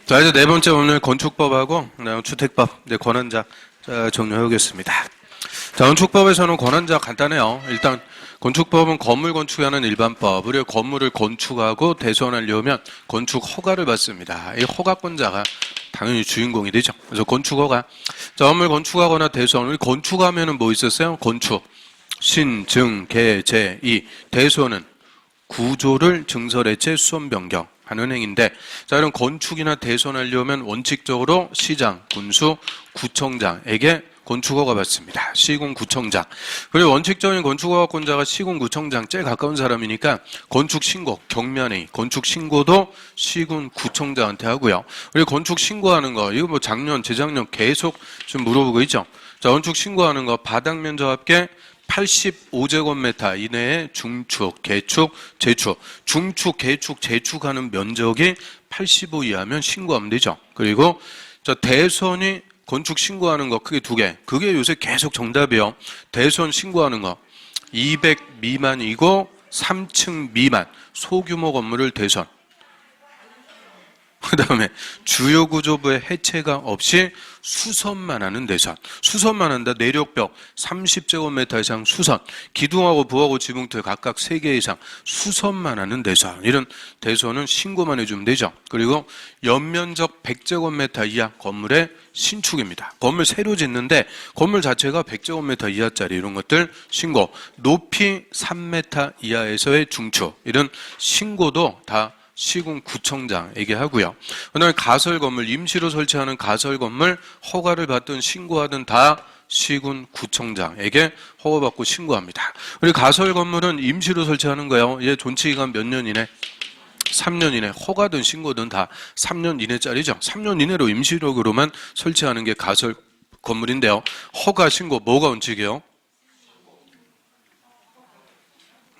자, 이제 네 번째 오늘 건축법하고 주택법 권한자 정리해보겠습니다. 자, 건축법에서는 권한자 간단해요. 일단 건축법은 건물 건축하는 일반법, 우리가 건물을 건축하고 대손하려면 건축 허가를 받습니다. 이 허가권자가 당연히 주인공이 되죠. 그래서 건축 허가. 자, 건물 건축하거나 대손. 우리 건축하면은 뭐 있었어요? 건축, 신, 증, 개, 제, 이. 대손은 구조를 증설, 해체, 수원 변경 하는 행위인데, 자, 이런 건축이나 대손하려면 원칙적으로 시장, 군수, 구청장에게 건축허가 받습니다. 시군 구청장. 그리고 원칙적인 건축허가권자가 시군 구청장 제일 가까운 사람이니까 건축신고, 경면회의, 건축신고도 시군 구청장한테 하고요. 그리고 건축신고하는 거, 이거 뭐 작년, 재작년 계속 좀 물어보고 있죠. 자, 건축신고하는 거, 바닥 면적 합계 85제곱미터 이내의 중축, 개축, 재축. 중축, 개축, 재축하는 면적이 85 이하면 신고하면 되죠. 그리고 저 대손이 건축 신고하는 거 크게 두 개. 그게 요새 계속 정답이요. 대손 신고하는 거 200 미만이고 3층 미만 소규모 건물을 대손. 그 다음에 주요 구조부의 해체가 없이 수선만 하는 대손. 수선만 한다. 내력벽 30제곱미터 이상 수선. 기둥하고 부하고 지붕틀 각각 3개 이상 수선만 하는 대손. 이런 대손은 신고만 해주면 되죠. 그리고 연면적 100제곱미터 이하 건물의 신축입니다. 건물 새로 짓는데 건물 자체가 100제곱미터 이하짜리 이런 것들 신고. 높이 3m 이하에서의 중축. 이런 신고도 다 시군 구청장에게 하고요. 그다음에 가설 건물, 임시로 설치하는 가설 건물 허가를 받든 신고하든 다 시군 구청장에게 허가받고 신고합니다. 그리고 가설 건물은 임시로 설치하는 거예요. 얘 존치 기간 몇 년 이내? 3년 이내. 허가든 신고든 다 3년 이내짜리죠. 3년 이내로 임시력으로만 설치하는 게 가설 건물인데요. 허가, 신고 뭐가 원칙이에요?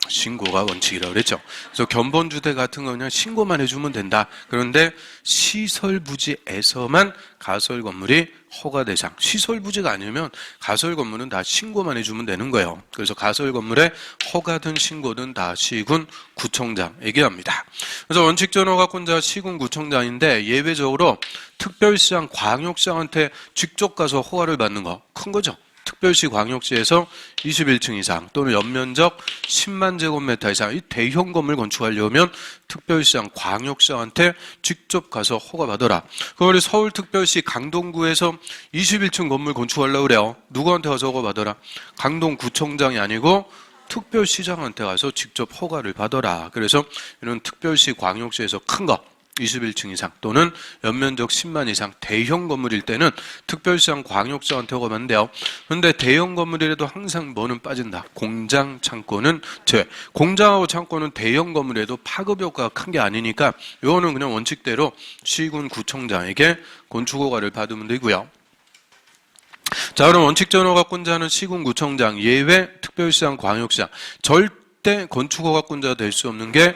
신고가 원칙이라고 그랬죠. 그래서 견본주택 같은 거 그냥 신고만 해주면 된다. 그런데 시설부지에서만 가설 건물이 허가 대상. 시설부지가 아니면 가설 건물은 다 신고만 해주면 되는 거예요. 그래서 가설 건물에 허가든 신고든 다 시군 구청장에게 합니다. 그래서 원칙적 허가권자 시군 구청장인데 예외적으로 특별시장, 광역시장한테 직접 가서 허가를 받는 거 큰 거죠. 특별시 광역시에서 21층 이상 또는 연면적 10만 제곱미터 이상 이 대형 건물 건축하려면 특별시장, 광역시장한테 직접 가서 허가받아라. 그럼 우리 서울특별시 강동구에서 21층 건물 건축하려고 그래요. 누구한테 가서 허가받아라? 강동구청장이 아니고 특별시장한테 가서 직접 허가를 받아라. 그래서 이런 특별시, 광역시에서 큰 거 21층 이상 또는 연면적 10만 이상 대형 건물일 때는 특별시장, 광역시장한테 허가받는데요. 그런데 대형 건물이라도 항상 뭐는 빠진다. 공장, 창고는 제외. 공장하고 창고는 대형 건물에도 파급 효과가 큰 게 아니니까 이거는 그냥 원칙대로 시군 구청장에게 건축허가를 받으면 되고요. 자, 그럼 원칙적 허가권자는 시군 구청장, 예외 특별시장, 광역시장. 절대 건축허가권자가 될 수 없는 게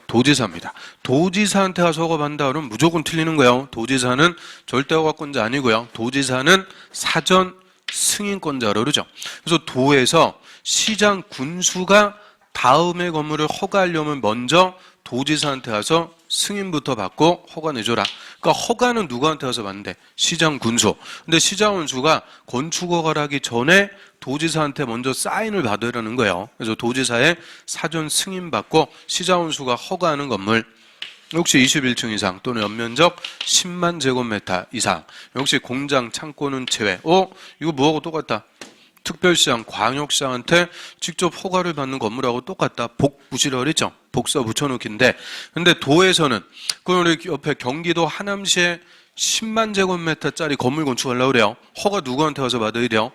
도지사입니다. 도지사한테 가서 허가받는다 그러면 무조건 틀리는 거예요. 도지사는 절대 허가권자 아니고요. 도지사는 사전 승인권자라고 그러죠. 그래서 도에서 시장, 군수가 다음에 건물을 허가하려면 먼저 도지사한테 가서 승인부터 받고 허가 내줘라. 그러니까 허가는 누구한테 가서 받는데? 시장, 군수. 근데 시장, 군수가 건축허가를 하기 전에 도지사한테 먼저 사인을 받으라는 거예요. 그래서 도지사의 사전 승인받고 시장, 군수가 허가하는 건물 역시 21층 이상 또는 연면적 10만 제곱미터 이상 역시 공장, 창고는 제외. 이거 뭐하고 똑같다? 특별시장, 광역시장한테 직접 허가를 받는 건물하고 똑같다. 복부지라고 그랬죠. 복사 붙여놓기인데 근데 도에서는 그 우리 옆에 경기도 하남시에 10만 제곱미터짜리 건물 건축하려고 그래요. 허가 누구한테 가서 받아야 돼요?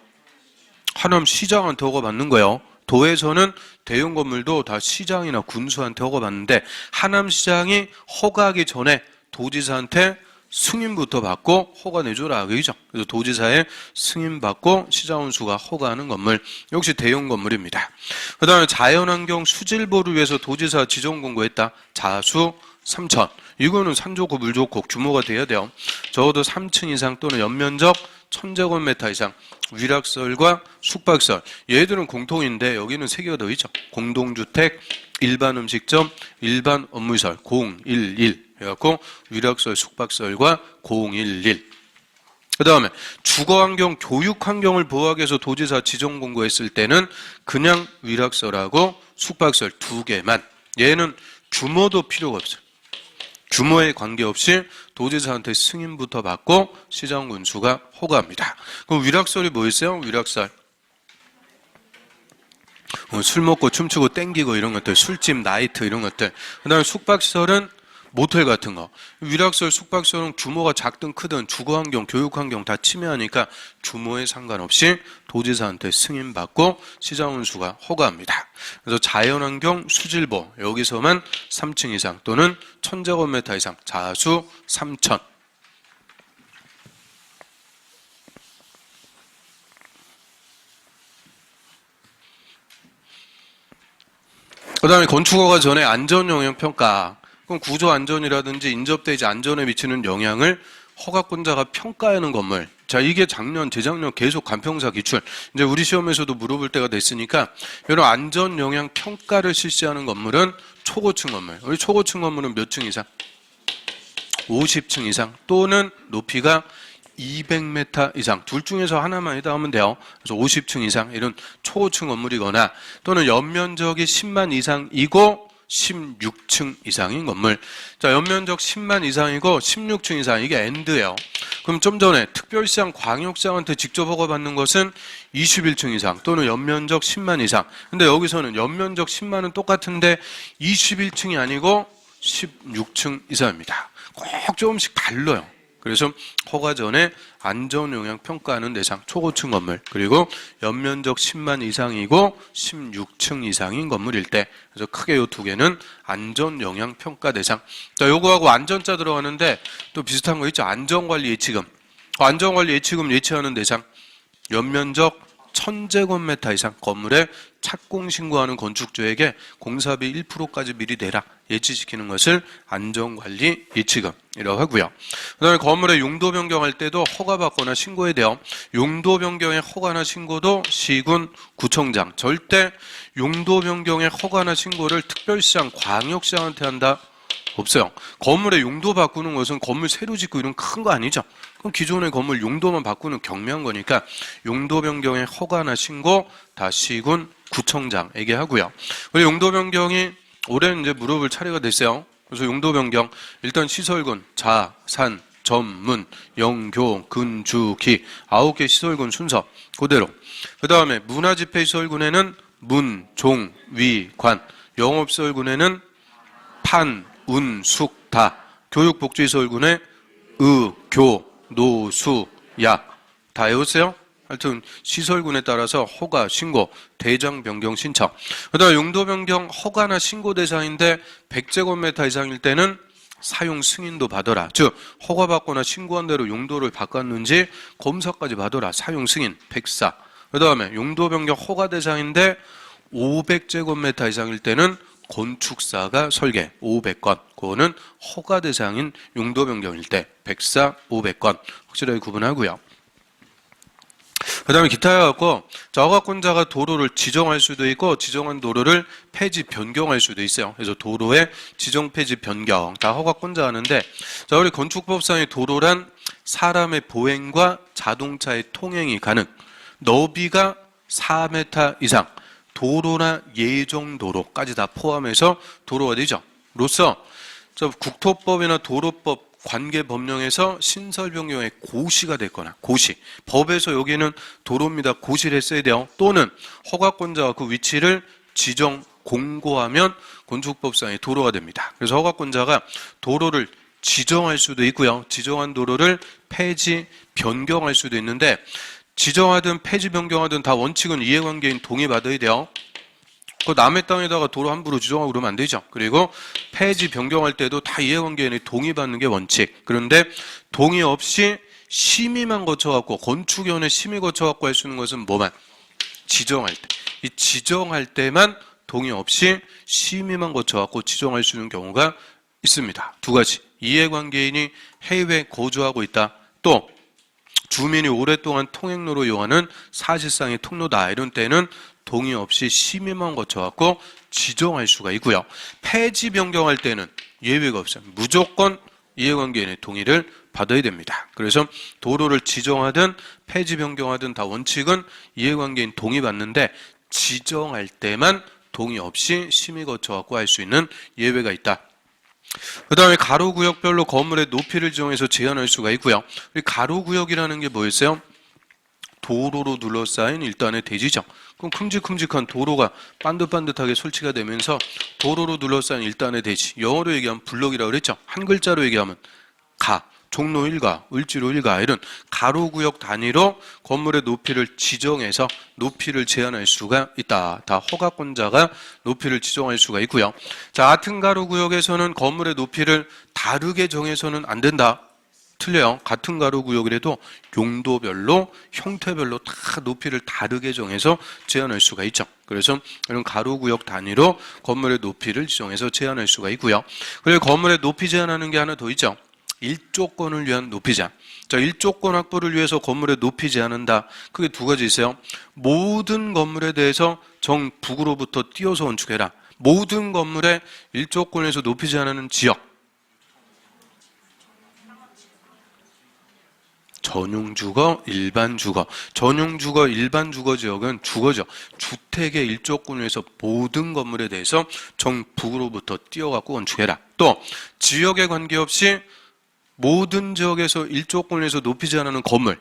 하남시장한테 허가 받는 거예요. 도에서는 대형 건물도 다 시장이나 군수한테 허가 받는데 하남시장이 허가하기 전에 도지사한테 승인부터 받고 허가 내줘라. 그죠? 그래서 도지사의 승인받고 시장군수가 허가하는 건물 역시 대형 건물입니다. 그 다음에 자연환경 수질보를 위해서 도지사 지정 공고했다. 자수 3천. 이거는 산 좋고 물 좋고 규모가 돼야 돼요. 적어도 3층 이상 또는 연면적 1000제곱미터 이상 위락설과 숙박설. 얘들은 공통인데 여기는 3개가 더 있죠. 공동주택, 일반 음식점, 일반 업무시설 011 그래갖고 위락설, 숙박설과 011. 그 다음에 주거환경, 교육환경을 보호하기 위해서 도지사 지정공고했을 때는 그냥 위락설하고 숙박설 2개만. 얘는 규모도 필요가 없어요. 규모에 관계없이 도지사한테 승인부터 받고 시장 군수가 허가합니다. 그럼 위락설이 뭐 있어요? 위락설. 술 먹고 춤추고 땡기고 이런 것들, 술집, 나이트 이런 것들. 그 다음에 숙박설은 모텔 같은 거. 위락설, 숙박설은 규모가 작든 크든 주거환경, 교육환경 다 침해하니까 규모에 상관없이 도지사한테 승인받고 시장운수가 허가합니다. 그래서 자연환경, 수질보 여기서만 3층 이상 또는 1000제곱미터 이상, 자수 3000. 그 다음에 건축허가 전에 안전영향평가. 그럼 구조안전이라든지 인접대지 안전에 미치는 영향을 허가권자가 평가하는 건물. 자, 이게 작년, 재작년 계속 간평사 기출. 이제 우리 시험에서도 물어볼 때가 됐으니까 이런 안전영향평가를 실시하는 건물은 초고층 건물. 우리 초고층 건물은 몇 층 이상? 50층 이상 또는 높이가 200m 이상. 둘 중에서 하나만 해당하면 돼요. 그래서 50층 이상 이런 초고층 건물이거나 또는 연면적이 10만 이상이고 16층 이상인 건물. 자, 연면적 10만 이상이고 16층 이상, 이게 엔드예요. 그럼 좀 전에 특별시장, 광역시장한테 직접 허가받는 것은 21층 이상 또는 연면적 10만 이상. 근데 여기서는 연면적 10만은 똑같은데 21층이 아니고 16층 이상입니다. 꼭 조금씩 달라요. 그래서 허가 전에 안전영향 평가하는 대상 초고층 건물, 그리고 연면적 10만 이상이고 16층 이상인 건물일 때, 그래서 크게 요 두 개는 안전영향 평가 대상. 자, 요거하고 안전자 들어가는데 또 비슷한 거 있죠. 안전관리 예치금. 안전관리 예치금 예치하는 대상 연면적 1000제곱미터 이상 건물에 착공 신고하는 건축주에게 공사비 1%까지 미리 내라 예치시키는 것을 안전관리 예치금이라고 하고요. 그 다음에 건물의 용도 변경할 때도 허가받거나 신고해야 돼요. 용도 변경의 허가나 신고도 시군 구청장. 절대 용도 변경의 허가나 신고를 특별시장, 광역시장한테 한다? 없어요. 건물의 용도 바꾸는 것은 건물 새로 짓고 이런 큰 거 아니죠. 그럼 기존의 건물 용도만 바꾸는 경미한 거니까 용도 변경의 허가나 신고 다 시군 구청장에게 하고요. 그리고 용도 변경이 올해 이제 물어볼 차례가 됐어요. 그래서 용도 변경 일단 시설군, 자, 산, 전문, 영교, 근, 주, 기 9개 시설군 순서 그대로. 그 다음에 문화집회시설군에는 문, 종, 위, 관. 영업시설군에는 판, 운, 숙, 다. 교육복지시설군에 의, 교, 노, 수, 야. 다 외웠어요? 하여튼 시설군에 따라서 허가, 신고, 대장 변경 신청. 그다음 용도 변경 허가나 신고 대상인데 100제곱미터 이상일 때는 사용 승인도 받아라. 즉 허가받거나 신고한 대로 용도를 바꿨는지 검사까지 받아라. 사용 승인 104. 그다음에 용도 변경 허가 대상인데 500제곱미터 이상일 때는 건축사가 설계 500건. 그거는 허가 대상인 용도 변경일 때 104, 500건 확실하게 구분하고요. 그 다음에 기타에 갖고 허가권자가 도로를 지정할 수도 있고 지정한 도로를 폐지 변경할 수도 있어요. 그래서 도로의 지정 폐지 변경 다 허가권자 하는데, 자, 우리 건축법상의 도로란 사람의 보행과 자동차의 통행이 가능, 너비가 4m 이상, 도로나 예정도로까지 다 포함해서 도로가 되죠. 로서 국토법이나 도로법 관계법령에서 신설 변경의 고시가 됐거나 고시, 법에서 여기는 도로입니다. 고시를 했어야 돼요. 또는 허가권자가 그 위치를 지정 공고하면 건축법상의 도로가 됩니다. 그래서 허가권자가 도로를 지정할 수도 있고요. 지정한 도로를 폐지 변경할 수도 있는데, 지정하든 폐지 변경하든 다 원칙은 이해관계인 동의받아야 돼요. 그 남의 땅에다가 도로 함부로 지정하고 그러면 안 되죠. 그리고 폐지 변경할 때도 다 이해관계인이 동의받는 게 원칙. 그런데 동의 없이 심의만 거쳐갖고, 건축위원회 심의 거쳐갖고 할 수 있는 것은 뭐만? 지정할 때. 이 지정할 때만 동의 없이 심의만 거쳐갖고 지정할 수 있는 경우가 있습니다. 두 가지. 이해관계인이 해외에 거주하고 있다. 또 주민이 오랫동안 통행로로 이용하는 사실상의 통로다. 이런 때는 동의 없이 심의만 거쳐갖고 지정할 수가 있고요. 폐지 변경할 때는 예외가 없어요. 무조건 이해관계인의 동의를 받아야 됩니다. 그래서 도로를 지정하든 폐지 변경하든 다 원칙은 이해관계인 동의 받는데 지정할 때만 동의 없이 심의 거쳐갖고 할 수 있는 예외가 있다. 그 다음에 가로구역별로 건물의 높이를 지정해서 제한할 수가 있고요. 가로구역이라는 게 뭐였어요? 도로로 둘러싸인 일단의 대지죠. 그럼 큼직큼직한 도로가 반듯반듯하게 설치가 되면서 도로로 둘러싸인 일단의 대지. 영어로 얘기하면 블럭이라고 그랬죠. 한 글자로 얘기하면 종로 1가, 을지로 1가 이런 가로구역 단위로 건물의 높이를 지정해서 높이를 제한할 수가 있다. 다 허가권자가 높이를 지정할 수가 있고요. 자, 같은 가로구역에서는 건물의 높이를 다르게 정해서는 안 된다. 틀려요. 같은 가로구역이라도 용도별로, 형태별로 다 높이를 다르게 정해서 제한할 수가 있죠. 그래서 이런 가로구역 단위로 건물의 높이를 지정해서 제한할 수가 있고요. 그리고 건물의 높이 제한하는 게 하나 더 있죠. 일조권을 위한 높이 제한. 자, 일조권 확보를 위해서 건물의 높이 제한한다. 그게 두 가지 있어요. 모든 건물에 대해서 정북으로부터 띄어서 건축해라. 모든 건물의 일조권에서 높이 제한하는 지역. 전용주거, 일반주거. 전용주거, 일반주거 지역은 주거죠. 주택의 일조권에서 모든 건물에 대해서 정북으로부터 띄어갖고 건축해라. 또 지역에 관계없이 모든 지역에서 일조권에서 높이 제한하는 건물,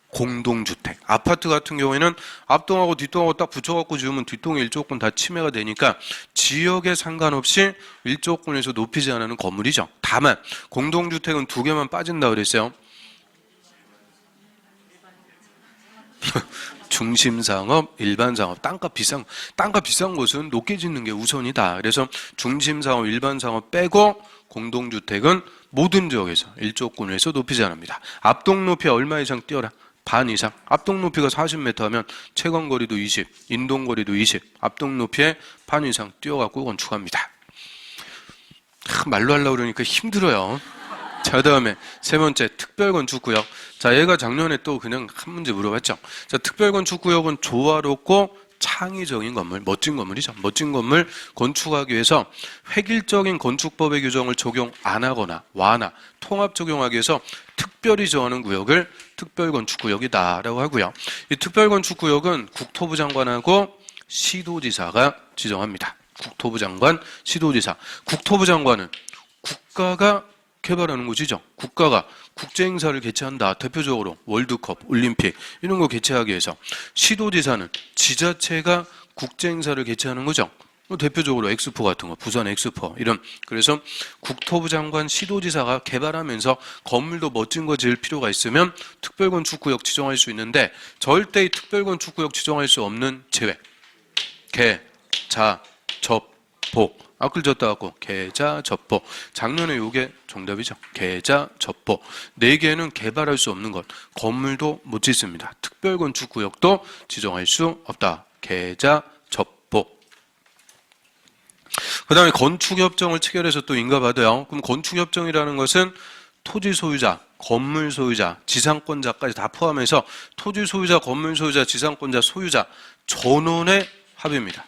공동주택, 아파트 같은 경우에는 앞동하고 뒷동하고 딱 붙여갖고 지으면 뒷동의 일조권 다 침해가 되니까 지역에 상관없이 일조권에서 높이 제한하는 건물이죠. 다만 공동주택은 두 개만 빠진다 그랬어요. 중심상업, 일반상업, 땅값 비싼 곳은 높게 짓는 게 우선이다. 그래서 중심상업, 일반상업 빼고 공동주택은 모든 지역에서 일조권에서 높이 제한합니다. 앞동 높이 얼마 이상 띄어라? 반 이상. 앞동 높이가 40m 하면 채광거리도 20, 인동거리도 20, 앞동 높이에 반 이상 띄어갖고 건축합니다. 말로 하려고 그러니까 힘들어요. 자, 그 다음에 세 번째, 특별건축구역. 자, 얘가 작년에 또 그냥 한 문제 물어봤죠. 자, 특별건축구역은 조화롭고 창의적인 건물, 멋진 건물이죠. 멋진 건물 건축하기 위해서 획일적인 건축법의 규정을 적용 안 하거나 완화, 통합 적용하기 위해서 특별히 정하는 구역을 특별건축구역이다라고 하고요. 이 특별건축구역은 국토부 장관하고 시도지사가 지정합니다. 국토부 장관, 시도지사. 국토부 장관은 국가가 개발하는 곳이죠. 국가가 국제행사를 개최한다. 대표적으로 월드컵, 올림픽 이런 거 개최하기 위해서. 시도지사는 지자체가 국제행사를 개최하는 거죠. 대표적으로 엑스포 같은 거, 부산 엑스포 이런. 그래서 국토부 장관, 시도지사가 개발하면서 건물도 멋진 거 지을 필요가 있으면 특별건축구역 지정할 수 있는데 절대 이 특별건축구역 지정할 수 없는 제외. 개, 자, 접, 보. 앞글 졌다 갖고 계자, 접보. 작년에 요게 정답이죠. 계자, 접보. 4개는 개발할 수 없는 것. 건물도 못 짓습니다. 특별건축구역도 지정할 수 없다. 계자, 접보. 그 다음에 건축협정을 체결해서 또 인가받아요. 그럼 건축협정이라는 것은 토지 소유자, 건물 소유자, 지상권자까지 다 포함해서 토지 소유자, 건물 소유자, 지상권자, 소유자 전원의 합의입니다.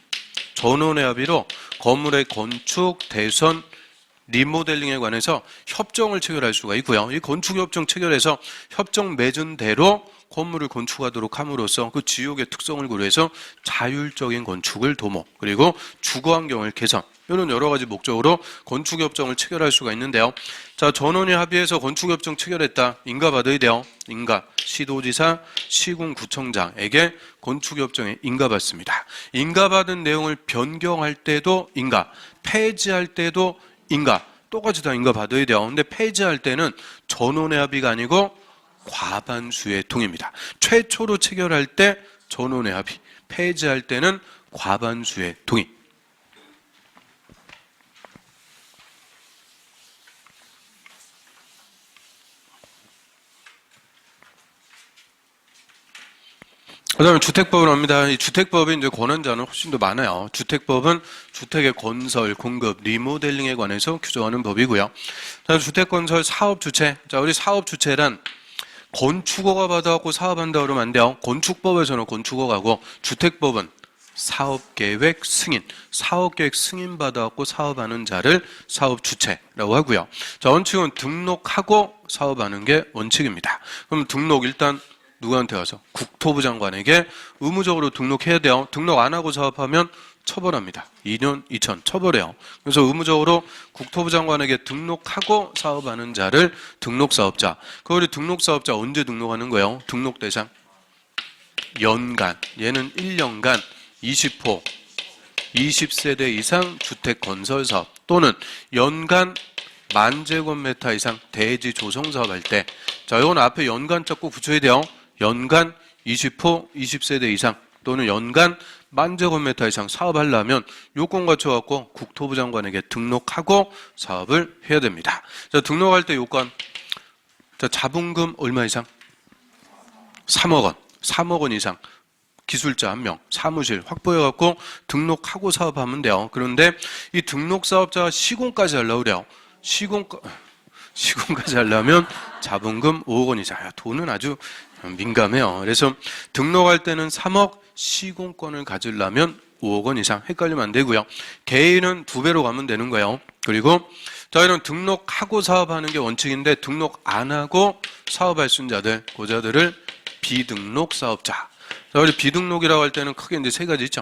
전원의 합의로 건물의 건축, 대선, 리모델링에 관해서 협정을 체결할 수가 있고요. 이 건축협정 체결해서 협정 맺은 대로 건물을 건축하도록 함으로써 그 지역의 특성을 고려해서 자율적인 건축을 도모, 그리고 주거환경을 개선, 이런 여러 가지 목적으로 건축협정을 체결할 수가 있는데요. 자, 전원이 합의해서 건축협정 체결했다. 인가받아야 돼요. 인가, 시도지사, 시군구청장에게 건축협정에 인가받습니다. 인가받은 내용을 변경할 때도 인가, 폐지할 때도 인가, 똑같이 다 인가받아야 돼요. 근데 폐지할 때는 전원의 합의가 아니고 과반수의 동의입니다. 최초로 체결할 때 전원의 합의, 폐지할 때는 과반수의 동의. 그 다음에 주택법을 합니다. 이 주택법의 이제 권한자는 훨씬 더 많아요. 주택법은 주택의 건설, 공급, 리모델링에 관해서 규정하는 법이고요. 자, 주택건설 사업주체. 자, 우리 사업주체란 건축허가 받아갖고 사업한다 그러면 안 돼요. 건축법에서는 건축허가고 주택법은 사업계획 승인. 사업계획 승인 받아갖고 사업하는 자를 사업주체라고 하고요. 자, 원칙은 등록하고 사업하는 게 원칙입니다. 그럼 등록 일단 누구한테 와서? 국토부 장관에게 의무적으로 등록해야 돼요. 등록 안 하고 사업하면 처벌합니다. 2년 2천 처벌해요. 그래서 의무적으로 국토부 장관에게 등록하고 사업하는 자를 등록사업자. 그 우리 등록사업자 언제 등록하는 거예요? 등록 대상 연간. 얘는 1년간 20호 20세대 이상 주택 건설 사업 또는 연간 10,000제곱미터 이상 대지 조성 사업 할 때, 자, 이건 앞에 연간자 꼭 붙여야 돼요. 연간 20호 20세대 이상 또는 연간 10,000제곱미터 이상 사업하려면 요건 갖춰갖고 국토부 장관에게 등록하고 사업을 해야 됩니다. 자, 등록할 때 요건. 자, 자본금 얼마 이상? 3억 원. 3억 원 이상. 기술자 1명, 사무실 확보해갖고 등록하고 사업하면 돼요. 그런데 이 등록사업자가 시공까지 하려고 그래요. 시공까지 하려면 자본금 5억 원 이상. 돈은 아주 민감해요. 그래서 등록할 때는 3억, 시공권을 가지려면 5억 원 이상. 헷갈리면 안 되고요. 개인은 2배로 가면 되는 거예요. 그리고 저희는 등록하고 사업하는 게 원칙인데 등록 안 하고 사업할 수 있는 자들, 그 자들을 비등록 사업자. 자, 우리 비등록이라고 할 때는 크게 이제 3가지 있죠.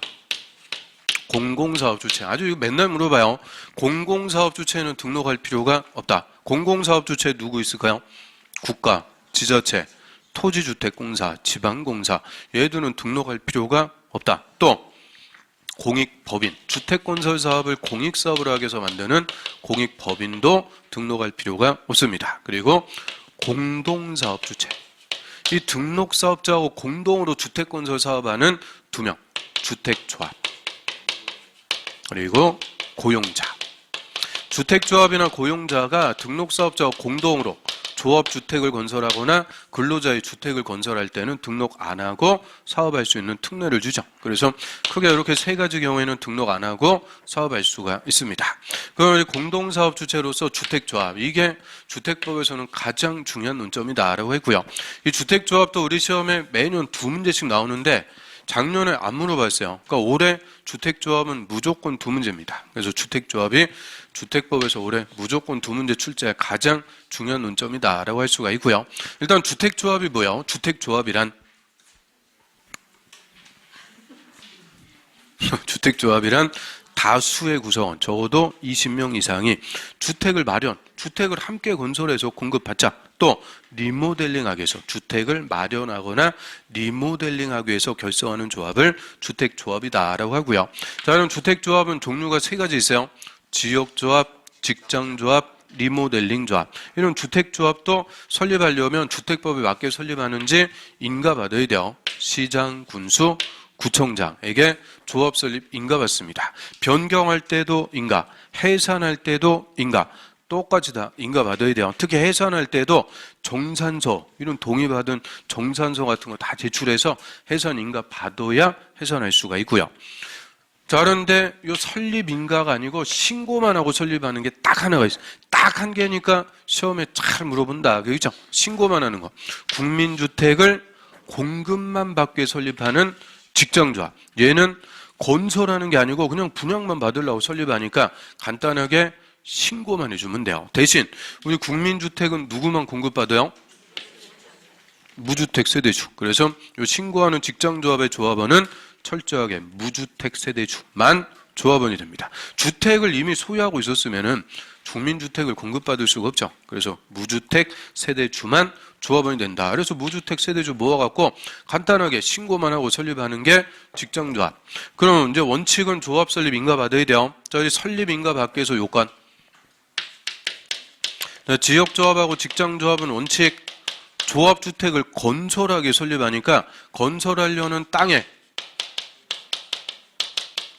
공공사업 주체. 아주 이거 맨날 물어봐요. 공공사업 주체는 등록할 필요가 없다. 공공사업 주체 누구 있을까요? 국가, 지자체, 토지주택공사, 지방공사. 얘들은 등록할 필요가 없다. 또 공익법인, 주택건설사업을 공익사업으로 하기 위해서 만드는 공익법인도 등록할 필요가 없습니다. 그리고 공동사업 주체. 이 등록사업자하고 공동으로 주택건설 사업하는 2명, 주택조합. 그리고 고용자. 주택조합이나 고용자가 등록사업자와 공동으로 조합주택을 건설하거나 근로자의 주택을 건설할 때는 등록 안 하고 사업할 수 있는 특례를 주죠. 그래서 크게 이렇게 3가지 경우에는 등록 안 하고 사업할 수가 있습니다. 그럼 공동사업 주체로서 주택조합, 이게 주택법에서는 가장 중요한 논점이다라고 했고요. 이 주택조합도 우리 시험에 매년 2문제씩 나오는데 작년에 안 물어봤어요. 그러니까 올해 주택조합은 무조건 2문제입니다. 그래서 주택조합이 주택법에서 올해 무조건 2문제 출제할 가장 중요한 논점이다라고 할 수가 있고요. 일단 주택조합이 뭐예요? 주택조합이란 다수의 구성원, 적어도 20명 이상이 주택을 주택을 함께 건설해서 공급받자. 또 리모델링하기 위해서 주택을 마련하거나 리모델링하기 위해서 결성하는 조합을 주택조합이다라고 하고요. 자, 그럼 주택조합은 종류가 3가지 있어요. 지역조합, 직장조합, 리모델링조합. 이런 주택조합도 설립하려면 주택법에 맞게 설립하는지 인가받아야 돼요. 시장, 군수, 구청장에게 조합 설립 인가받습니다. 변경할 때도 인가, 해산할 때도 인가, 똑같이 다 인가받아야 돼요. 특히 해산할 때도 정산서, 이런 동의받은 정산서 같은 거 다 제출해서 해산 인가 받아야 해산할 수가 있고요. 자, 그런데 이 설립 인가가 아니고 신고만 하고 설립하는 게 딱 하나가 있어요. 딱 한 개니까 시험에 잘 물어본다. 그죠? 신고만 하는 거. 국민주택을 공급만 받게 설립하는 직장조합. 얘는 건설하는 게 아니고 그냥 분양만 받으려고 설립하니까 간단하게 신고만 해주면 돼요. 대신 우리 국민주택은 누구만 공급받아요? 무주택 세대주. 그래서 이 신고하는 직장조합의 조합원은 철저하게 무주택 세대주만 조합원이 됩니다. 주택을 이미 소유하고 있었으면은 국민주택을 공급받을 수가 없죠. 그래서 무주택 세대주만 조합원이 된다. 그래서 무주택 세대주 모아갖고 간단하게 신고만 하고 설립하는 게 직장조합. 그럼 이제 원칙은 조합 설립 인가 받아야 돼요. 자, 이 설립 인가 받기 위해서 요건. 지역조합하고 직장조합은 원칙 조합주택을 건설하게 설립하니까 건설하려는 땅에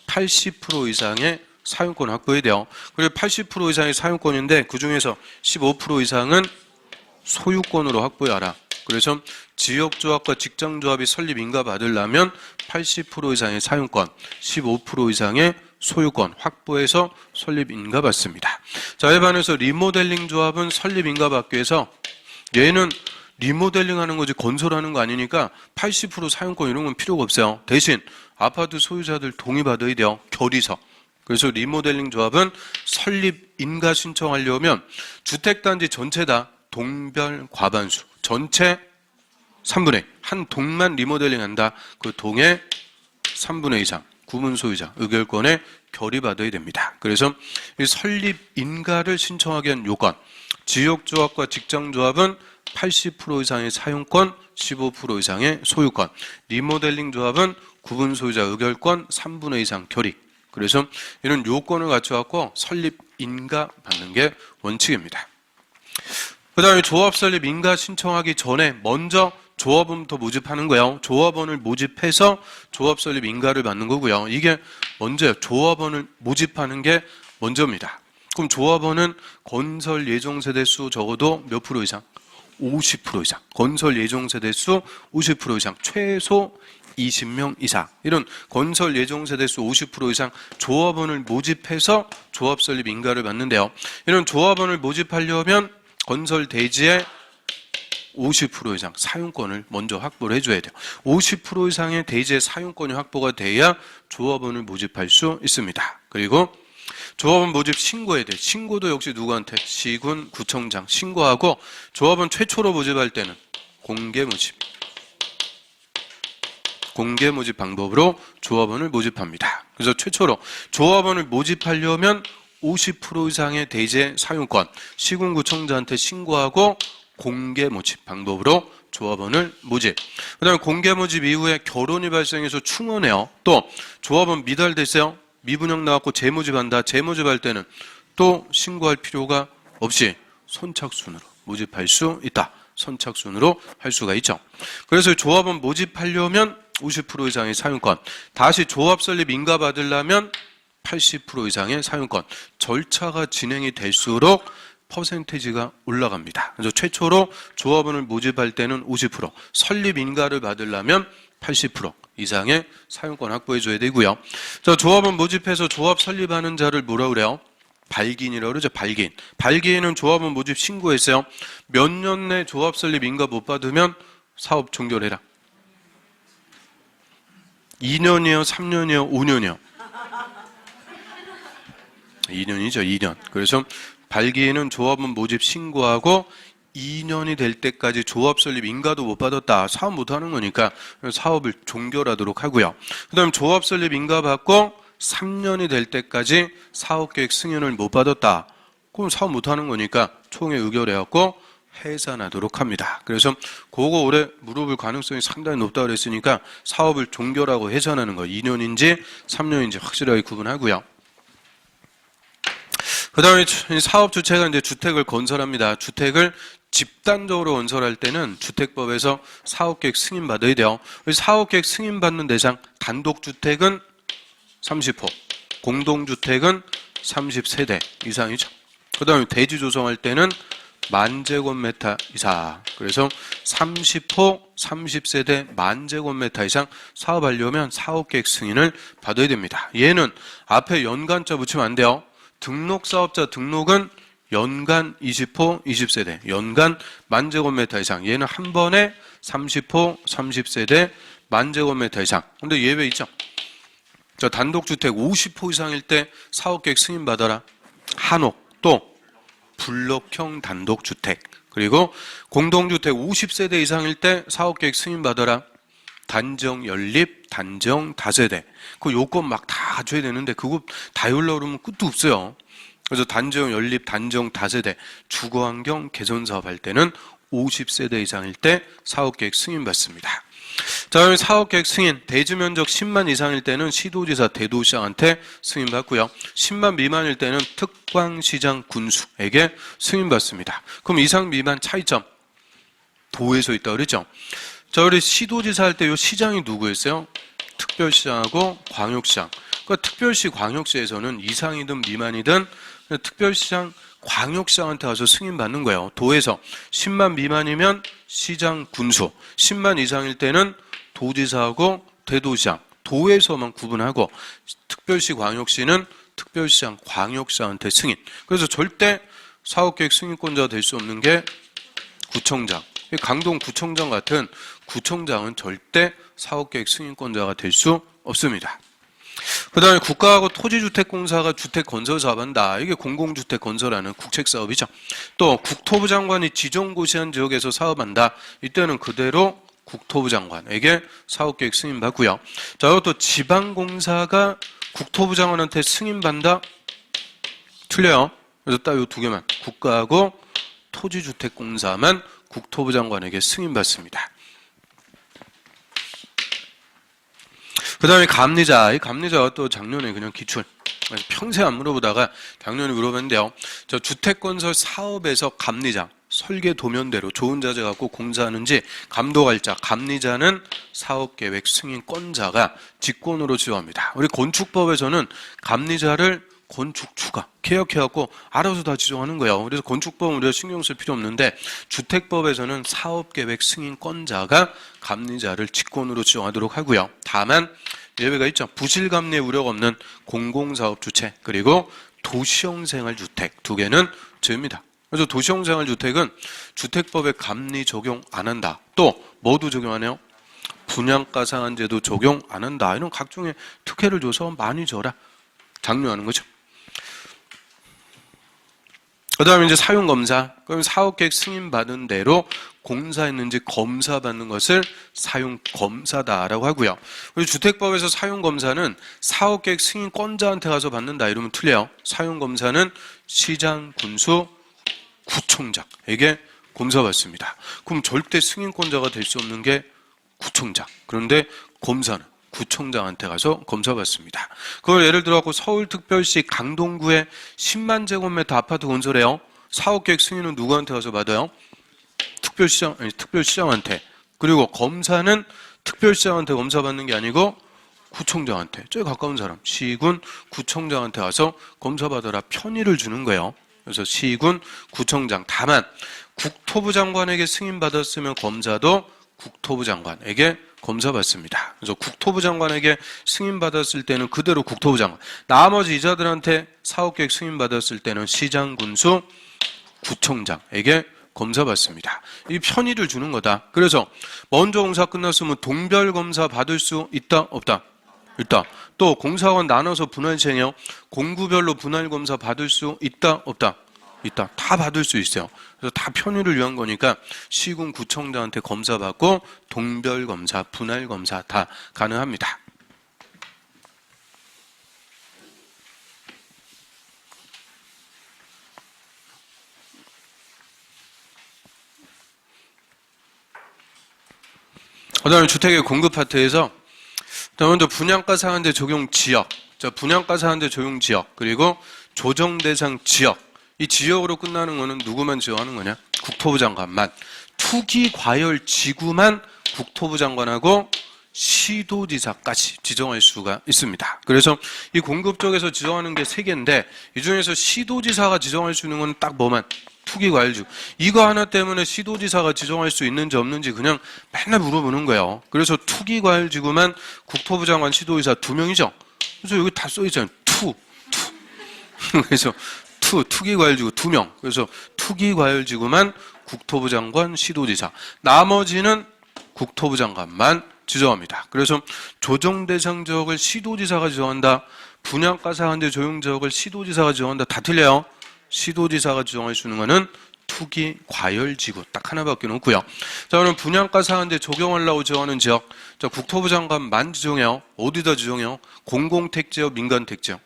80% 이상의 사용권 확보해야 돼요. 그리고 80% 이상의 사용권인데 그중에서 15% 이상은 소유권으로 확보해라. 그래서 지역조합과 직장조합이 설립 인가 받으려면 80% 이상의 사용권, 15% 이상의 소유권 확보해서 설립 인가 받습니다. 자, 이에 반해서 리모델링 조합은 설립 인가 받기 위해서 얘는 리모델링 하는 거지 건설하는 거 아니니까 80% 사용권 이런 건 필요가 없어요. 대신 아파트 소유자들 동의 받아야 돼요. 결의서. 그래서 리모델링 조합은 설립 인가 신청하려면 주택단지 전체 다 동별 과반수 전체 3분의 1. 한 동만 리모델링 한다. 그 동의 3분의 2 이상 구분 소유자 의결권에 결의받아야 됩니다. 그래서 이 설립 인가를 신청하기 위한 요건 지역조합과 직장조합은 80% 이상의 사용권, 15% 이상의 소유권. 리모델링 조합은 구분 소유자 의결권 3분의 2 이상 결의. 그래서 이런 요건을 갖춰갖고 설립 인가 받는 게 원칙입니다. 그 다음에 조합 설립 인가 신청하기 전에 먼저 조합원부터 모집하는 거예요. 조합원을 모집해서 조합 설립 인가를 받는 거고요. 이게 먼저예요. 조합원을 모집하는 게 먼저입니다. 그럼 조합원은 건설 예정 세대 수 적어도 몇 프로 이상? 50% 이상. 건설 예정 세대 수 50% 이상. 최소 20명 이상. 이런 건설 예정 세대 수 50% 이상 조합원을 모집해서 조합 설립 인가를 받는데요. 이런 조합원을 모집하려면 건설 대지의 50% 이상 사용권을 먼저 확보를 해줘야 돼요. 50% 이상의 대지의 사용권이 확보가 돼야 조합원을 모집할 수 있습니다. 그리고 조합원 모집 신고해야 돼. 신고도 역시 누구한테? 시군, 구청장 신고하고 조합원 최초로 모집할 때는 공개 모집. 공개 모집 방법으로 조합원을 모집합니다. 그래서 최초로 조합원을 모집하려면 50% 이상의 대지의 사용권, 시군구청장한테 신고하고 공개 모집 방법으로 조합원을 모집. 그 다음에 공개 모집 이후에 결혼이 발생해서 충원해요. 또 조합원 미달됐어요. 미분양 나왔고 재모집한다. 재모집할 때는 또 신고할 필요가 없이 선착순으로 모집할 수 있다. 선착순으로 할 수가 있죠. 그래서 조합원 모집하려면 50% 이상의 사용권, 다시 조합 설립 인가 받으려면 80% 이상의 사용권. 절차가 진행이 될수록 퍼센테이지가 올라갑니다. 그래서 최초로 조합원을 모집할 때는 50%, 설립 인가를 받으려면 80% 이상의 사용권 확보해줘야 되고요. 자, 조합원 모집해서 조합 설립하는 자를 뭐라 그래요? 발기인이라고 그러죠. 발기인. 발기인은 조합원 모집 신고했어요. 몇 년 내 조합 설립 인가 못 받으면 사업 종결해라. 2년이요, 3년이요, 5년이요. 2년이죠, 2년. 그래서 발기인은 조합원 모집 신고하고 2년이 될 때까지 조합 설립 인가도 못 받았다. 사업 못하는 거니까 사업을 종결하도록 하고요. 그 다음 조합 설립 인가 받고 3년이 될 때까지 사업계획 승인을 못 받았다. 그럼 사업 못하는 거니까 총회 의결해갖고 해산하도록 합니다. 그래서 그거 올해 물어볼 가능성이 상당히 높다고 그랬으니까 사업을 종결하고 해산하는 거 2년인지 3년인지 확실하게 구분하고요. 그 다음에 사업 주체가 이제 주택을 건설합니다. 주택을 집단적으로 건설할 때는 주택법에서 사업계획 승인 받아야 돼요. 사업계획 승인 받는 대상 단독주택은 30호, 공동주택은 30세대 이상이죠. 그 다음에 대지 조성할 때는 10,000제곱미터 이상. 그래서 30호, 30세대 10,000제곱미터 이상 사업하려면 사업계획 승인을 받아야 됩니다. 얘는 앞에 연간자 붙이면 안 돼요. 등록사업자 등록은 연간 20호, 20세대, 연간 10,000제곱미터 이상. 얘는 한 번에 30호, 30세대 10,000제곱미터 이상. 근데 예외 있죠? 저 단독주택 50호 이상일 때 사업계획 승인 받아라. 한옥, 또 블록형 단독주택. 그리고 공동주택 50세대 이상일 때 사업계획 승인 받아라. 단정 연립, 단정 다세대. 그 요건 막 다 갖춰야 되는데 그거 다 외우려고 그러면 끝도 없어요. 그래서 단정 연립, 단정 다세대, 주거환경 개선 사업 할 때는 50세대 이상일 때 사업계획 승인 받습니다. 자, 그럼 사업계획 승인, 대지면적 10만 이상일 때는 시도지사, 대도시장한테 승인 받고요. 10만 미만일 때는 특광시장, 군수에게 승인 받습니다. 그럼 이상 미만 차이점, 도에서 있다고 그랬죠? 자, 우리 시도지사 할 때 요 시장이 누구였어요? 특별시장하고 광역시장. 그러니까 특별시, 광역시에서는 이상이든 미만이든 특별시장, 광역시장한테 가서 승인받는 거예요. 도에서 10만 미만이면 시장, 군수, 10만 이상일 때는 도지사하고 대도시장, 도에서만 구분하고 특별시, 광역시는 특별시장, 광역시장한테 승인. 그래서 절대 사업계획 승인권자가 될 수 없는 게 구청장, 강동구청장 같은 구청장은 절대 사업계획 승인권자가 될 수 없습니다. 그 다음에 국가하고 토지주택공사가 주택건설 사업한다. 이게 공공주택 건설하는 국책사업이죠. 또 국토부 장관이 지정고시한 지역에서 사업한다. 이때는 그대로 국토부 장관에게 사업계획 승인받고요. 자, 이것도 지방공사가 국토부 장관한테 승인받는다? 틀려요. 그래서 딱 이 두 개만. 국가하고 토지주택공사만 국토부 장관에게 승인받습니다. 그 다음에 감리자. 이 감리자가 또 작년에 그냥 기출. 평생 안 물어보다가 작년에 물어봤는데요. 저 주택건설 사업에서 감리자, 설계 도면대로 좋은 자재 갖고 공사하는지 감독할 자, 감리자는 사업계획 승인권자가 직권으로 지정합니다. 우리 건축법에서는 감리자를 건축주가 개혁해갖고 알아서 다 지정하는 거예요. 그래서 건축법은 우리가 신경 쓸 필요 없는데 주택법에서는 사업계획 승인권자가 감리자를 직권으로 지정하도록 하고요. 다만 예외가 있죠. 부실감리의 우려가 없는 공공사업 주체 그리고 도시형생활주택 두 개는 제외입니다. 그래서 도시형생활주택은 주택법에 감리 적용 안 한다. 또 뭐도 적용하네요? 분양가 상한제도 적용 안 한다. 이런 각종의 특혜를 줘서 많이 줘라. 장려하는 거죠. 그 다음에 이제 사용검사. 그럼 사업계획 승인받은 대로 공사했는지 검사받는 것을 사용검사다라고 하고요. 그리고 주택법에서 사용검사는 사업계획 승인권자한테 가서 받는다 이러면 틀려요. 사용검사는 시장, 군수, 구청장에게 검사받습니다. 그럼 절대 승인권자가 될 수 없는 게 구청장. 그런데 검사는 구청장한테 가서 검사받습니다. 그걸 예를 들어 서울특별시 강동구에 10만 제곱미터 아파트 건설해요. 사업계획 승인은 누구한테 가서 받아요? 특별시장한테. 그리고 검사는 특별시장한테 검사받는 게 아니고 구청장한테. 제일 가까운 사람 시군 구청장한테 가서 검사받아라 편의를 주는 거예요. 그래서 시군 구청장. 다만 국토부 장관에게 승인받았으면 검사도 국토부 장관에게 검사받습니다. 그래서 국토부 장관에게 승인받았을 때는 그대로 국토부 장관. 나머지 이자들한테 사업계획 승인받았을 때는 시장, 군수, 구청장에게 검사받습니다. 이 편의를 주는 거다. 그래서 먼저 공사 끝났으면 동별 검사 받을 수 있다? 없다? 있다. 또 공사원 나눠서 분할 시행해요. 공구별로 분할 검사 받을 수 있다? 없다? 있다. 다 받을 수 있어요. 그래서 다 편의를 위한 거니까 시군 구청장한테 검사 받고 동별 검사, 분할 검사 다 가능합니다. 그다음에 주택의 공급 파트에서 먼저 분양가 상한제 적용 지역, 분양가 상한제 적용 지역 그리고 조정 대상 지역. 이 지역으로 끝나는 거는 누구만 지정하는 거냐? 국토부 장관만. 투기 과열 지구만 국토부 장관하고 시도지사까지 지정할 수가 있습니다. 그래서 이 공급 쪽에서 지정하는 게 3개인데 이 중에서 시도지사가 지정할 수 있는 건 딱 뭐만? 투기 과열 지구. 이거 하나 때문에 시도지사가 지정할 수 있는지 없는지 그냥 맨날 물어보는 거예요. 그래서 투기 과열 지구만 국토부 장관 시도지사 2명이죠. 그래서 여기 다 써 있잖아요. 그래서 투기과열지구 2명. 그래서 투기과열지구만 국토부 장관, 시도지사. 나머지는 국토부 장관만 지정합니다. 그래서 조정대상 지역을 시도지사가 지정한다. 분양가 상한제 조용 지역을 시도지사가 지정한다. 다 틀려요. 시도지사가 지정할 수 있는 거는 투기과열지구 딱 하나밖에 없고요. 자, 그럼 분양가 상한제 적용하려고 지정하는 지역. 자, 국토부 장관만 지정해요. 어디다 지정해요? 공공택지역, 민간택지역.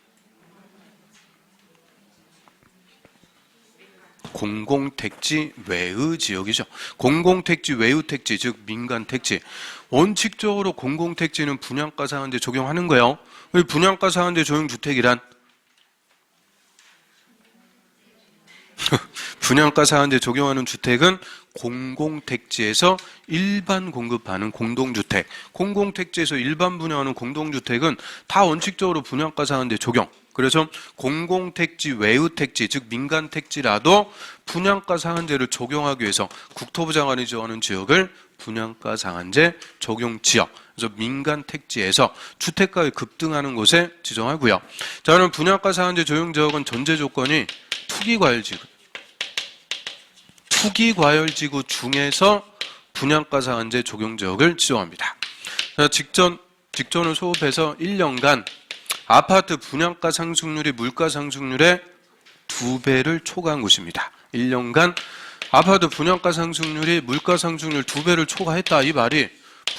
공공택지 외의 지역이죠. 공공택지 외의 택지, 즉 민간택지. 원칙적으로 공공택지는 분양가 상한제 적용하는 거예요. 분양가 상한제 조용주택이란 분양가 상한제 적용하는 주택은 공공택지에서 일반 공급하는 공동주택. 공공택지에서 일반 분양하는 공동주택은 다 원칙적으로 분양가 상한제 적용. 그래서 공공택지 외의 택지, 즉 민간택지라도 분양가 상한제를 적용하기 위해서 국토부 장관이 지정하는 지역을 분양가 상한제 적용 지역. 그래서 민간택지에서 주택가가 급등하는 곳에 지정하고요. 자, 그럼 분양가 상한제 적용 지역은 전제 조건이 투기과열지구. 투기과열지구 중에서 분양가 상한제 적용 지역을 지정합니다. 직전을 소급해서 1년간 아파트 분양가 상승률이 물가 상승률의 2배를 초과한 곳입니다. 1년간 아파트 분양가 상승률이 물가 상승률 2배를 초과했다. 이 말이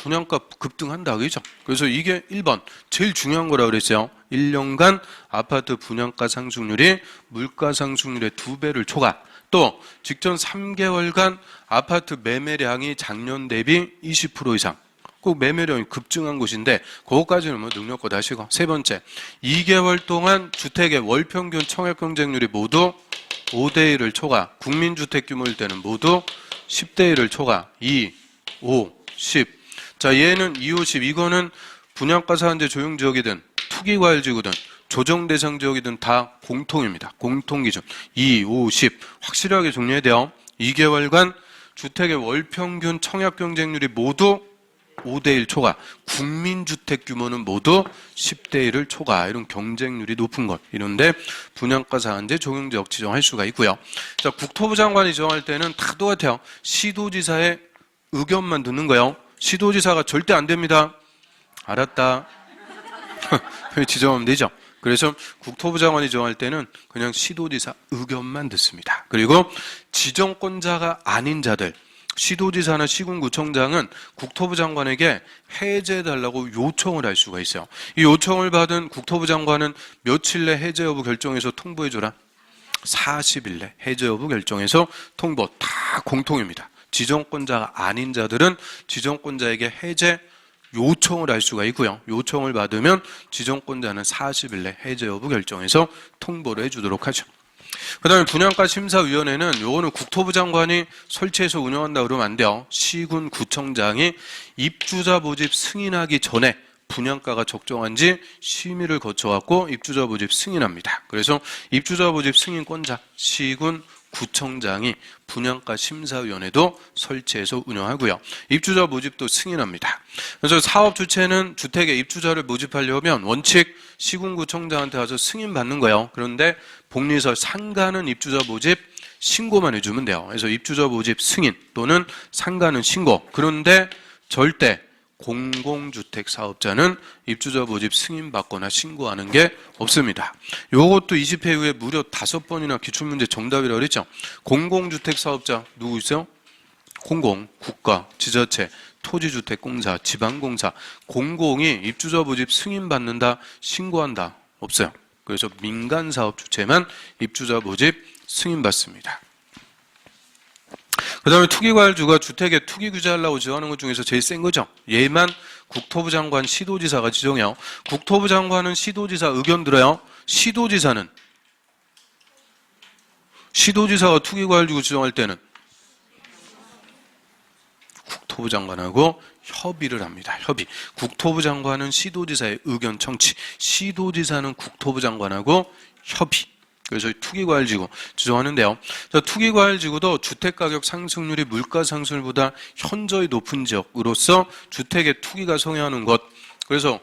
분양가 급등한다. 그죠? 그래서 이게 1번 제일 중요한 거라고 그랬죠. 1년간 아파트 분양가 상승률이 물가 상승률의 2배를 초과. 또 직전 3개월간 아파트 매매량이 작년 대비 20% 이상. 꼭 매매량이 급증한 곳인데 그것까지는 뭐 능력껏 하시고. 세 번째, 2개월 동안 주택의 월평균 청약 경쟁률이 모두 5대1을 초과. 국민주택 규모일 때는 모두 10대1을 초과. 2, 5, 10. 자, 얘는 2, 5, 10. 이거는 분양가 상한제 조용지역이든 투기과열지구든 조정대상지역이든 다 공통입니다. 공통기준. 2, 5, 10. 확실하게 정리해야 돼요. 2개월간 주택의 월평균 청약 경쟁률이 모두 5대1 초과, 국민주택 규모는 모두 10대1을 초과, 이런 경쟁률이 높은 것, 이런데 분양가 상한제 적용지역 지정할 수가 있고요. 자, 국토부 장관이 지정할 때는 다 똑같아요. 시도지사의 의견만 듣는 거예요. 시도지사가 절대 안 됩니다. 알았다. 지정하면 되죠. 그래서 국토부 장관이 지정할 때는 그냥 시도지사 의견만 듣습니다. 그리고 지정권자가 아닌 자들, 시도지사나 시군구청장은 국토부 장관에게 해제해달라고 요청을 할 수가 있어요. 이 요청을 받은 국토부 장관은 며칠 내 해제 여부 결정해서 통보해줘라. 40일 내 해제 여부 결정해서 통보. 다 공통입니다. 지정권자가 아닌 자들은 지정권자에게 해제 요청을 할 수가 있고요. 요청을 받으면 지정권자는 40일 내 해제 여부 결정해서 통보를 해주도록 하죠. 그 다음에 분양가 심사위원회는 요거는 국토부 장관이 설치해서 운영한다 그러면 안 돼요. 시군 구청장이 입주자 모집 승인하기 전에 분양가가 적정한지 심의를 거쳐갖고 입주자 모집 승인합니다. 그래서 입주자 모집 승인권자 시군 구청장이 분양가 심사위원회도 설치해서 운영하고요. 입주자 모집도 승인합니다. 그래서 사업 주체는 주택에 입주자를 모집하려면 원칙 시군구청장한테 가서 승인 받는 거예요. 그런데 복리설 상가는 입주자 모집 신고만 해주면 돼요. 그래서 입주자 모집 승인 또는 상가는 신고. 그런데 절대 공공주택 사업자는 입주자 모집 승인받거나 신고하는 게 없습니다. 요것도 20회 이후에 무려 5번이나 기출문제 정답이라고 그랬죠. 공공주택 사업자 누구 있어요? 공공, 국가, 지자체, 토지주택공사, 지방공사. 공공이 입주자 모집 승인받는다, 신고한다. 없어요. 그래서 민간사업 주체만 입주자 모집 승인받습니다. 그 다음에 투기과열주가 주택에 투기 규제하려고 지정하는 것 중에서 제일 센 거죠. 얘만 국토부 장관, 시도지사가 지정해요. 국토부 장관은 시도지사 의견 들어요. 시도지사가 투기과열지구 지정할 때는 국토부 장관하고 협의를 합니다. 협의. 국토부 장관은 시도지사의 의견 청취, 시도지사는 국토부 장관하고 협의. 그래서 투기과열지구 지정하는데요. 투기과열지구도 주택가격 상승률이 물가 상승률보다 현저히 높은 지역으로서 주택의 투기가 성행하는 것. 그래서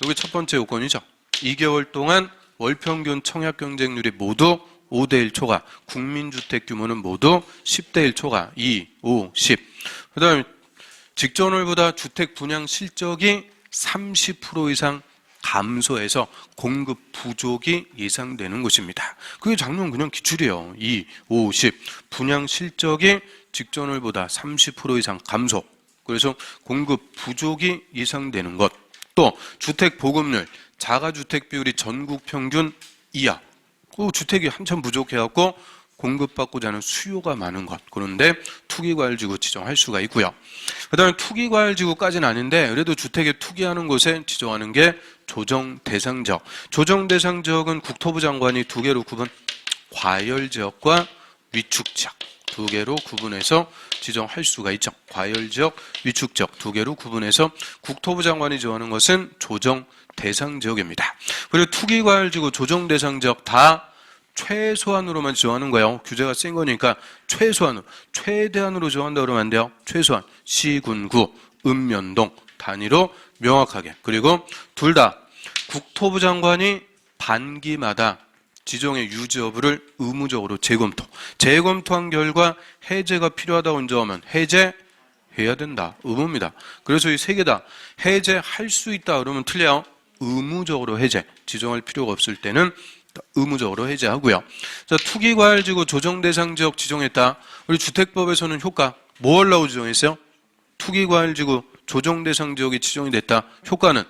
여기 첫 번째 요건이죠. 2개월 동안 월평균 청약 경쟁률이 모두 5대1 초과, 국민주택 규모는 모두 10대1 초과, 2, 5, 10. 그 다음에 직전월보다 주택 분양 실적이 30% 이상 감소해서 공급 부족이 예상되는 것입니다. 그게 작년 그냥 기출이에요. 2, 5, 10. 분양 실적이 직전월보다 30% 이상 감소. 그래서 공급 부족이 예상되는 것. 또 주택 보급률, 자가주택 비율이 전국 평균 이하. 주택이 한참 부족해갖고 공급받고자 하는 수요가 많은 것. 그런데 투기과열지구 지정할 수가 있고요. 그 다음에 투기과열지구까지는 아닌데 그래도 주택에 투기하는 곳에 지정하는 게 조정대상지역. 조정대상지역은 국토부 장관이 두 개로 구분, 과열지역과 위축지역 두 개로 구분해서 지정할 수가 있죠. 과열지역, 위축지역 두 개로 구분해서 국토부 장관이 지정하는 것은 조정대상지역입니다. 그리고 투기과열지구, 조정대상지역 다 최소한으로만 지정하는 거예요. 규제가 센 거니까 최소한으로, 최대한으로 지정한다 그러면 안 돼요. 최소한 시군구, 읍면동 단위로 명확하게. 그리고 둘 다 국토부 장관이 반기마다 지정의 유지 여부를 의무적으로 재검토한 결과 해제가 필요하다고 인정하면 해제, 해야 된다. 의무입니다. 그래서 이 세 개 다 해제할 수 있다 그러면 틀려요. 의무적으로 해제. 지정할 필요가 없을 때는 의무적으로 해제하고요. 자, 투기과열지구 조정대상지역 지정했다. 우리 주택법에서는 효과 뭐 하려고 지정했어요? 투기과열지구 조정대상지역이 지정이 됐다. 효과는